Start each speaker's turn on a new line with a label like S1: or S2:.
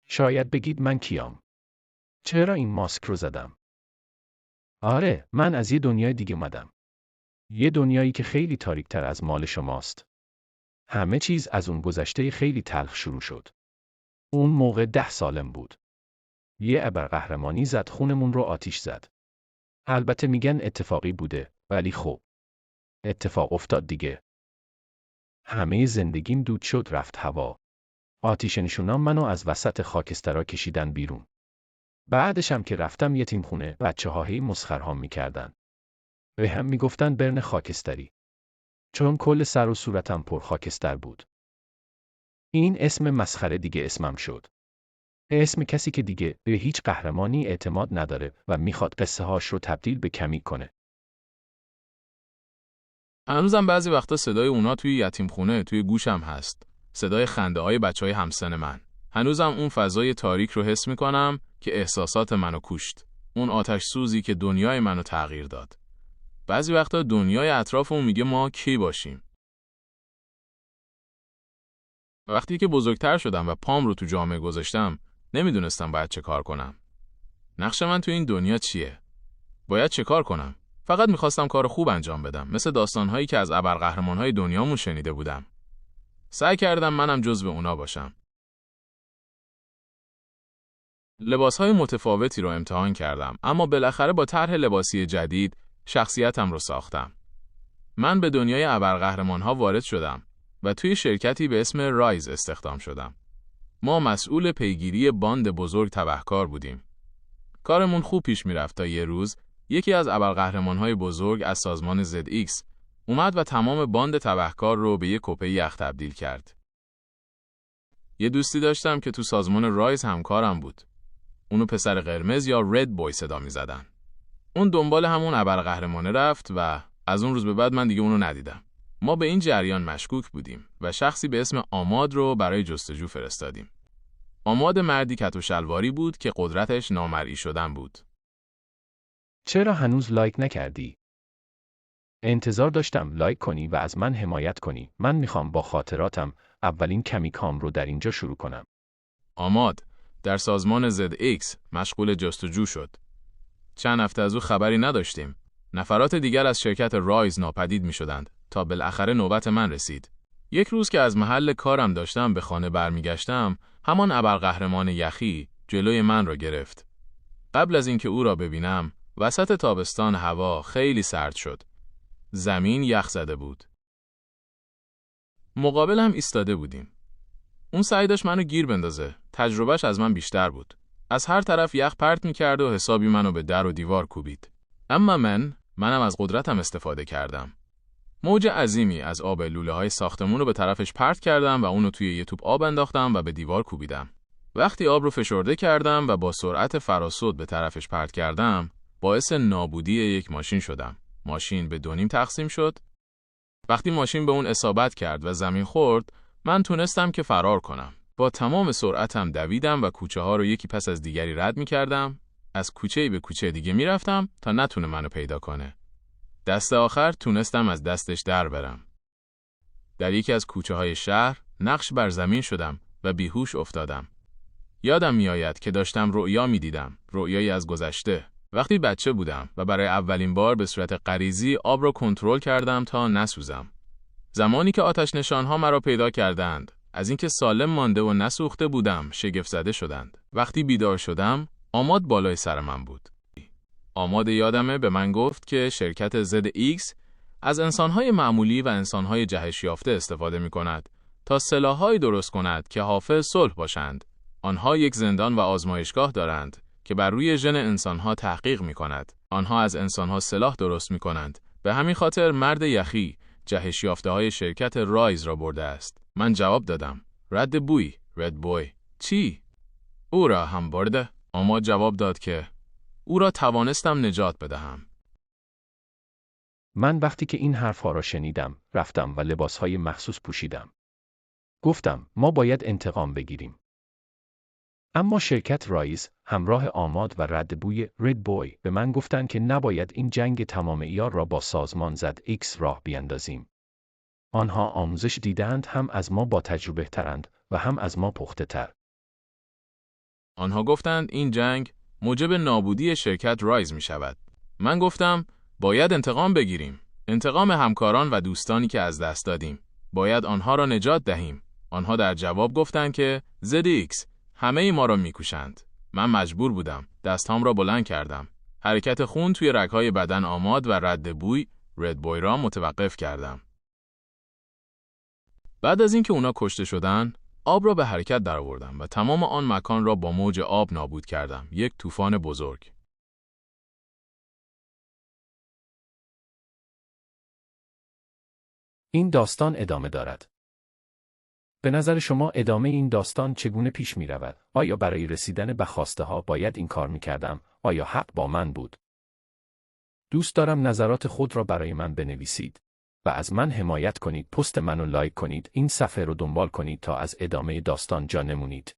S1: شاید بگید من کیام؟ چرا این ماسک رو زدم؟ آره، من از یه دنیای دیگه اومدم. یه دنیایی که خیلی تاریک‌تر از مال شماست. همه چیز از اون گذشته خیلی تلخ شروع شد. اون موقع 10 سالم بود. یه ابرقهرمانی زد خونمون رو آتیش زد. البته میگن اتفاقی بوده، ولی خب. اتفاق افتاد دیگه. همه زندگیم دود شد رفت هوا. آتیش نشونام منو از وسط خاکسترا کشیدن بیرون. بعدشم که رفتم یتیمخونه بچه‌ها هی مسخرهام میکردن. به هم میگفتن برن خاکستری. چون کل سر و صورتم پر خاکستر بود. این اسم مسخره دیگه اسمم شد. اسم کسی که دیگه به هیچ قهرمانی اعتماد نداره و میخواد قصه هاش رو تبدیل به کمیک کنه.
S2: هنوزم بعضی وقتا صدای اونا توی یتیمخونه توی گوشم هست. صدای خنده های بچهای همسن من. هنوزم اون فضای تاریک رو حس میکنم که احساسات منو کشت. اون آتش سوزی که دنیای منو تغییر داد. بعضی وقتا دنیای اطرافمون میگه ما کی باشیم. وقتی که بزرگتر شدم و پام رو تو جامعه گذاشتم، نمیدونستم باید چه کار کنم. نقش من تو این دنیا چیه؟ باید چه کار کنم؟ فقط میخواستم کار خوب انجام بدم، مثل داستانهایی که از ابرقهرمانهای دنیامون شنیده بودم. سعی کردم منم جزو اونا باشم. لباسهای متفاوتی رو امتحان کردم، اما بالاخره با طرح لباسی جدید شخصیتم رو ساختم. من به دنیای ابرقهرمانها وارد شدم و توی شرکتی به اسم رایز استخدام شدم. ما مسئول پیگیری باند بزرگ تبهکار بودیم. کارمون خوب پیش میرفت تا یه روز یکی از ابرقهرمانهای بزرگ از سازمان ZX اومد و تمام باند تبهکار رو به یه کپه یخ تبدیل کرد. یه دوستی داشتم که تو سازمان رایز همکارم بود. اونو پسر قرمز یا رد بوی صدا می‌زدن. اون دنبال همون ابرقهرمانه رفت و از اون روز به بعد من دیگه اونو ندیدم. ما به این جریان مشکوک بودیم و شخصی به اسم آماد رو برای جستجو فرستادیم. آماد مردی کت و شلواری بود که قدرتش نامرئی شدن بود.
S1: چرا هنوز لایک نکردی؟ انتظار داشتم لایک کنی و از من حمایت کنی. من میخوام با خاطراتم اولین کمیکام رو در اینجا شروع کنم.
S2: آماد در سازمان ZX مشغول جستجو شد. چند هفته از او خبری نداشتیم. نفرات دیگر از شرکت رایز ناپدید می شدند تا بالاخره نوبت من رسید. یک روز که از محل کارم داشتم به خانه برمیگشتم، همان ابرقهرمان یخی جلوی من را گرفت. قبل از اینکه او را ببینم، وسط تابستان هوا خیلی سرد شد. زمین یخ زده بود. مقابل هم ایستاده بودیم. اون سعی داشت منو گیر بندازه. تجربهش از من بیشتر بود. از هر طرف یخ پرت می‌کرد و حسابی منو به در و دیوار کوبید. اما منم از قدرتم استفاده کردم. موج عظیمی از آب لوله‌های ساختمون رو به طرفش پرت کردم و اونو توی یه توپ آب انداختم و به دیوار کوبیدم. وقتی آب رو فشرده کردم و با سرعت فراسود به طرفش پرت کردم، باعث نابودی یک ماشین شدم. ماشین به 2 نیم تقسیم شد. وقتی ماشین به اون اصابت کرد و زمین خورد، من تونستم که فرار کنم. با تمام سرعتم دویدم و کوچه ها رو یکی پس از دیگری رد می کردم. از کوچه‌ای به کوچه دیگه می رفتم تا نتونه منو پیدا کنه. دست آخر تونستم از دستش در برم. در یکی از کوچه های شهر نقش بر زمین شدم و بیهوش افتادم. یادم می آید که داشتم رؤیا می دیدم. رؤیایی از گذشته. وقتی بچه بودم و برای اولین بار به صورت غریزی آب را کنترل کردم تا نسوزم. زمانی که آتش نشانها مرا پیدا کردند، از اینکه سالم مانده و نسوخته بودم شگفت زده شدند. وقتی بیدار شدم، آماد بالای سر من بود. آماد یادمه به من گفت که شرکت ZX از انسانهای معمولی و انسانهای جهش یافته استفاده می کند تا سلاح‌هایی درست کند که حافظ صلح باشند. آنها یک زندان و آزمایشگاه دارند که بر روی ژن انسانها تحقیق می کند. آنها از انسانها سلاح درست می کنند. به همین خاطر مرد یخی جهش یافته های شرکت رایز را برده است. من جواب دادم. رد بوی، رد بوی. چی؟ او را هم برده؟ آماد جواب داد که او را توانستم نجات بدهم.
S1: من وقتی که این حرفها را شنیدم، رفتم و لباسهای مخصوص پوشیدم. گفتم ما باید انتقام بگیریم. اما شرکت رایز همراه آماد و رد بوی رد بوی به من گفتن که نباید این جنگ تمام عیار را با سازمان ZX راه بیاندازیم. آنها آموزش دیدند، هم از ما با تجربه ترند و هم از ما پخته تر.
S2: آنها گفتند این جنگ موجب نابودی شرکت رایز می شود. من گفتم باید انتقام بگیریم. انتقام همکاران و دوستانی که از دست دادیم. باید آنها را نجات دهیم. آنها در جواب گفتند که ZX همه ما را میکشند. من مجبور بودم. دستام را بلند کردم. حرکت خون توی رگ‌های بدن آماد و رد بوی رد بوی را متوقف کردم. بعد از اینکه اونا کشته شدن، آب را به حرکت درآوردم و تمام آن مکان را با موج آب نابود کردم. یک طوفان بزرگ.
S1: این داستان ادامه دارد. به نظر شما ادامه این داستان چگونه پیش می رود؟ آیا برای رسیدن به خواسته ها باید این کار می کردم؟ آیا حق با من بود؟ دوست دارم نظرات خود را برای من بنویسید و از من حمایت کنید. پست منو لایک کنید. این صفحه رو دنبال کنید تا از ادامه داستان جا نمونید.